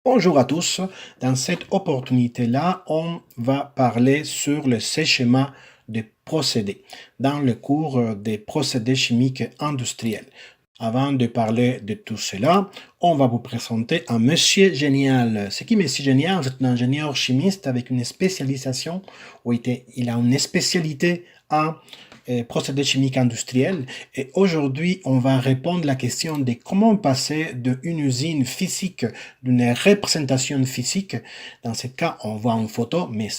Bonjour à tous. Dans cette opportunité-là, on va parler sur le schéma des procédés dans le cours des procédés chimiques industriels. Avant de parler de tout cela, on va vous présenter un monsieur génial. C'est qui monsieur génial? C'est un ingénieur chimiste avec une spécialisation, il a une spécialité en procédés chimiques industriels. Et aujourd'hui, on va répondre à la question de comment passer d'une usine physique, d'une représentation physique. Dans ce cas, on voit une photo, mais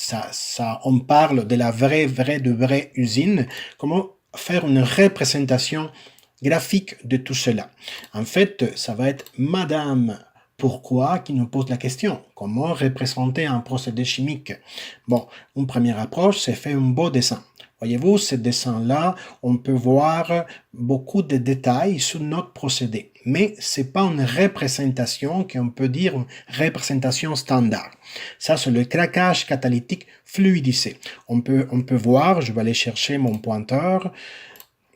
on parle de la vraie usine. Comment faire une représentation graphique de tout cela. En fait, ça va être Madame Pourquoi qui nous pose la question. Comment représenter un procédé chimique? Bon, une première approche, c'est faire un beau dessin. Voyez-vous, ce dessin-là, on peut voir beaucoup de détails sur notre procédé. Mais ce n'est pas une représentation qu'on peut dire une représentation standard. Ça, c'est le craquage catalytique fluidisé. On peut voir, je vais aller chercher mon pointeur.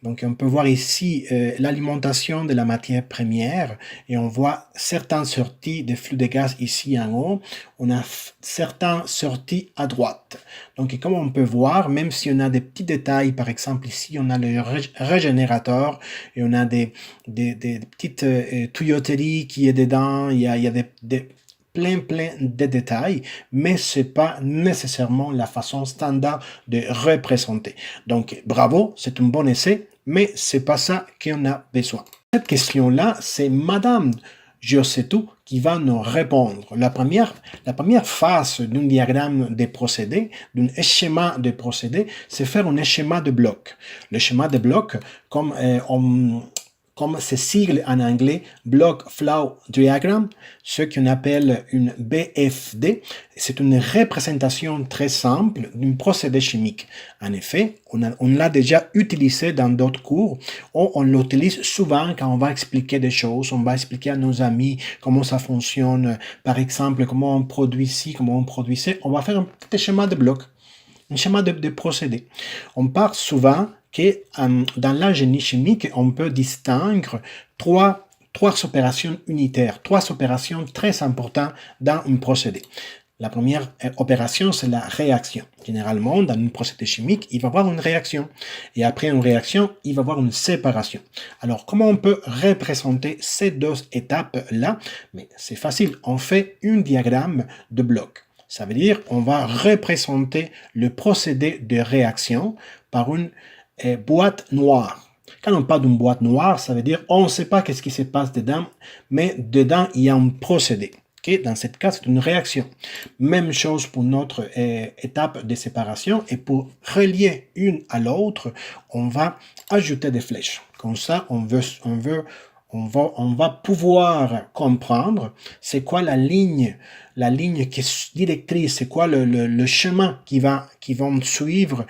Donc, on peut voir ici l'alimentation de la matière première et on voit certaines sorties de flux de gaz ici en haut. On a certaines sorties à droite. Donc, comme on peut voir, même si on a des petits détails, par exemple ici, on a le régénérateur et on a des petites tuyauteries qui est dedans. Il y a plein de détails, mais c'est pas nécessairement la façon standard de représenter. Donc, bravo, c'est un bon essai, mais c'est pas ça qu'on a besoin. Cette question-là, c'est Madame Giosettou qui va nous répondre. La première phase d'un diagramme de procédés, d'un schéma de procédés, c'est faire un schéma de bloc. Le schéma de bloc, comme c'est sigle en anglais, Block Flow Diagram, ce qu'on appelle une BFD, c'est une représentation très simple d'un procédé chimique. En effet, on l'a déjà utilisé dans d'autres cours, ou on l'utilise souvent quand on va expliquer des choses, on va expliquer à nos amis comment ça fonctionne, par exemple, comment on produit ci, comment on produit ça, on va faire un petit schéma de bloc, un schéma de procédé. On parle souvent que dans la génie chimique, on peut distinguer trois opérations unitaires, trois opérations très importantes dans un procédé. La première opération, c'est la réaction. Généralement, dans un procédé chimique, il va y avoir une réaction. Et après une réaction, il va y avoir une séparation. Alors, comment on peut représenter ces deux étapes-là? Mais c'est facile, on fait un diagramme de bloc. Ça veut dire on va représenter le procédé de réaction par une boîte noire. Quand on parle d'une boîte noire, ça veut dire on ne sait pas qu'est-ce qui se passe dedans, mais dedans, il y a un procédé. Okay? Dans ce cas, c'est une réaction. Même chose pour notre étape de séparation. Et pour relier une à l'autre, on va ajouter des flèches. Comme ça, on va pouvoir comprendre c'est quoi la ligne qui est directrice, c'est quoi le chemin qui vont suivre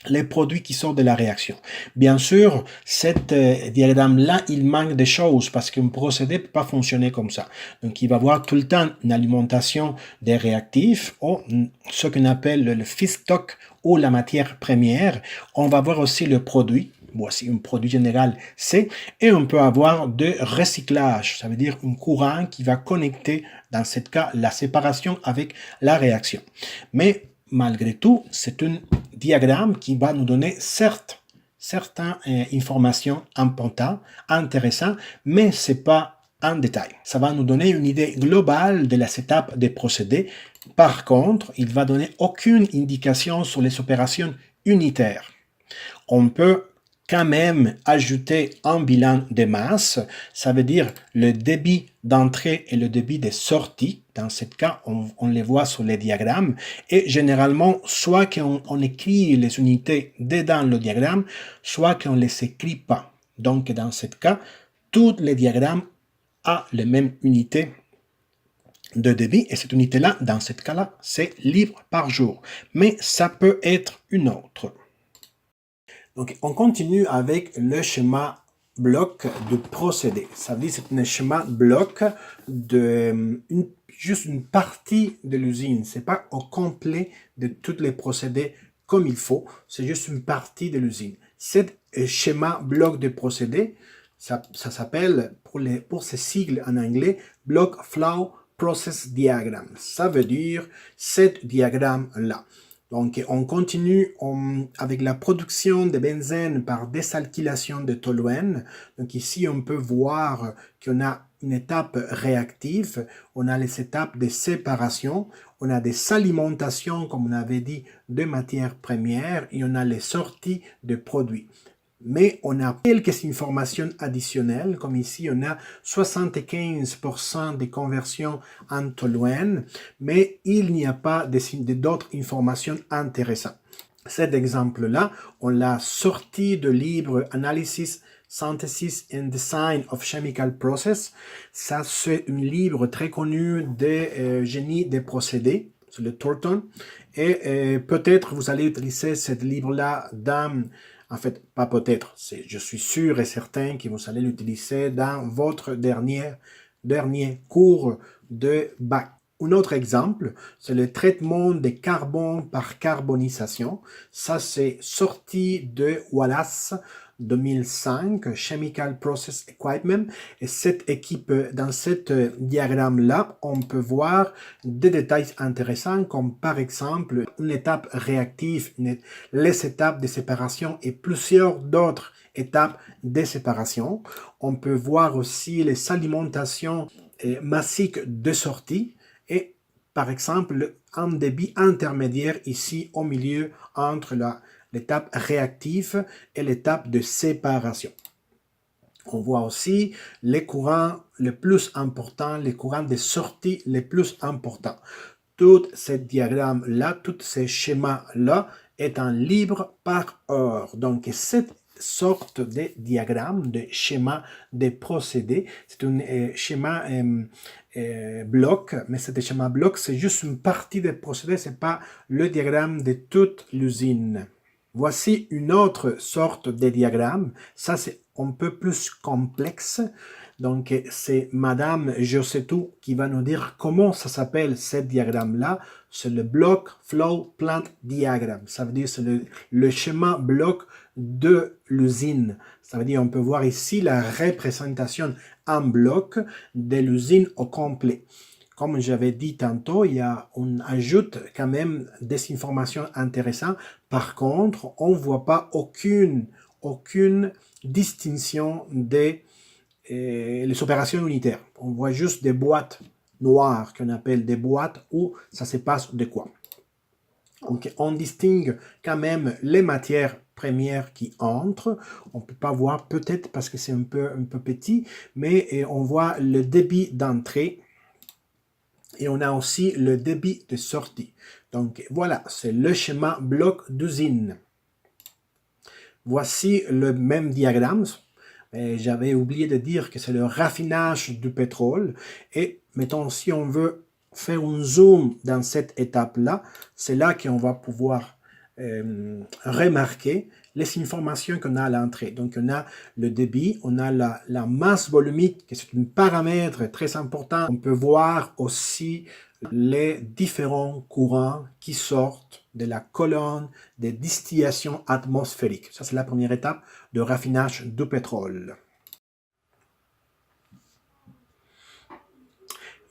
les produits qui sortent de la réaction. Bien sûr, cette diagramme-là, il manque des choses parce qu'un procédé ne peut pas fonctionner comme ça. Donc, il va y avoir tout le temps une alimentation des réactifs ou ce qu'on appelle le feedstock ou la matière première. On va voir aussi le produit. Voici un produit général C. Et on peut avoir de recyclage. Ça veut dire un courant qui va connecter, dans ce cas, la séparation avec la réaction. Mais malgré tout, c'est un diagramme qui va nous donner certaines informations importantes, intéressantes, mais ce n'est pas en détail. Ça va nous donner une idée globale de la setup des procédés. Par contre, il ne va donner aucune indication sur les opérations unitaires. On peut quand même ajouter un bilan de masse, ça veut dire le débit d'entrée et le débit de sortie. Dans ce cas, on les voit sur les diagrammes. Et généralement, soit qu'on écrit les unités dedans le diagramme, soit qu'on ne les écrit pas. Donc, dans ce cas, tous les diagrammes ont les mêmes unités de débit. Et cette unité-là, dans ce cas-là, c'est livre par jour. Mais ça peut être une autre. Donc, on continue avec le schéma bloc de procédé. Ça veut dire que c'est un schéma bloc de juste une partie de l'usine. Ce n'est pas au complet de tous les procédés comme il faut. C'est juste une partie de l'usine. Ce schéma bloc de procédé, Ça s'appelle, pour ces sigles en anglais, Block Flow Process Diagram. Ça veut dire cet diagramme-là. Donc, on continue avec la production de benzène par désalkylation de toluène. Donc, ici, on peut voir qu'on a une étape réactive, on a les étapes de séparation, on a des alimentations, comme on avait dit, de matières premières et on a les sorties de produits. Mais on a quelques informations additionnelles, comme ici on a 75% de conversion en toluène, mais il n'y a pas d'autres informations intéressantes. Cet exemple-là, on l'a sorti de livre Analysis, Synthesis and Design of Chemical Process. Ça, c'est un livre très connu de génie des procédés, c'est le Thornton. Et peut-être vous allez utiliser ce livre-là dans... En fait, pas peut-être, je suis sûr et certain que vous allez l'utiliser dans votre dernier cours de bac. Un autre exemple, c'est le traitement de carbone par carbonisation. Ça, c'est sorti de Wallace 2005, Chemical Process Equipment. Et cette équipe, dans ce diagramme-là, on peut voir des détails intéressants, comme par exemple une étape réactive, les étapes de séparation et plusieurs d'autres étapes de séparation. On peut voir aussi les alimentations massiques de sortie. Et par exemple, un débit intermédiaire ici au milieu entre l'étape réactive et l'étape de séparation. On voit aussi les courants les plus importants, les courants de sortie les plus importants. Tout ce diagramme-là, tous ces schémas-là étant libres par heure. Donc, cette sorte de diagramme, de schéma de procédés. C'est un schéma bloc, mais ce schéma bloc, c'est juste une partie des procédés, ce n'est pas le diagramme de toute l'usine. Voici une autre sorte de diagramme. Ça, c'est un peu plus complexe. Donc, c'est Madame Josetou qui va nous dire comment ça s'appelle ce diagramme-là. C'est le Block Flow Plant Diagram. Ça veut dire c'est le schéma bloc de l'usine. Ça veut dire on peut voir ici la représentation en bloc de l'usine au complet. Comme j'avais dit tantôt, on ajoute quand même des informations intéressantes. Par contre, on ne voit pas aucune distinction des les opérations unitaires. On voit juste des boîtes noires qu'on appelle des boîtes où ça se passe de quoi. Donc, on distingue quand même les matières premières qui entrent. On ne peut pas voir peut-être parce que c'est un peu petit, mais on voit le débit d'entrée et on a aussi le débit de sortie. Donc voilà, c'est le schéma bloc d'usine. Voici le même diagramme. J'avais oublié de dire que c'est le raffinage du pétrole. Et mettons, si on veut faire un zoom dans cette étape-là, c'est là qu'on va pouvoir remarquer les informations qu'on a à l'entrée. Donc, on a le débit, on a la masse volumique, qui est un paramètre très important. On peut voir aussi les différents courants qui sortent de la colonne de distillation atmosphérique. Ça, c'est la première étape de raffinage du pétrole.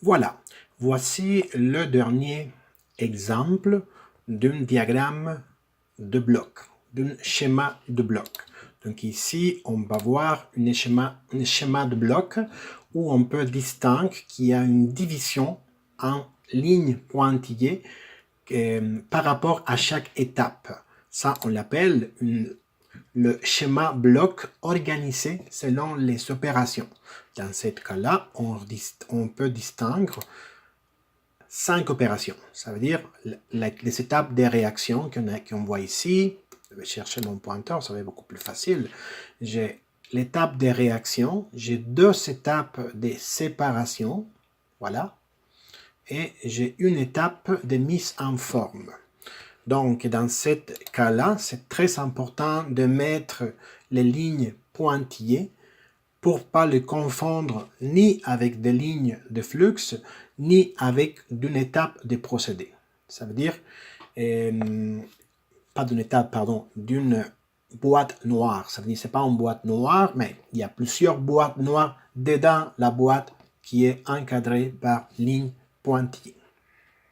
Voilà, voici le dernier exemple d'un diagramme de bloc, d'un schéma de bloc. Donc ici, on va voir un schéma de bloc où on peut distinguer qu'il y a une division en lignes pointillées par rapport à chaque étape. Ça, on l'appelle le schéma bloc organisé selon les opérations. Dans ce cas-là, on peut distinguer 5 opérations. Ça veut dire les étapes des réactions qu'on voit ici. Je vais chercher mon pointeur, ça va être beaucoup plus facile. J'ai l'étape des réactions, j'ai 2 étapes de séparation, voilà, et j'ai une étape de mise en forme. Donc, dans ce cas-là, c'est très important de mettre les lignes pointillées pour ne pas les confondre ni avec des lignes de flux, ni avec d'une étape de procédé. Ça veut dire, pas d'une étape, pardon, d'une boîte noire. Ça veut dire c'est pas une boîte noire, mais il y a plusieurs boîtes noires dedans la boîte qui est encadrée par ligne pointillée.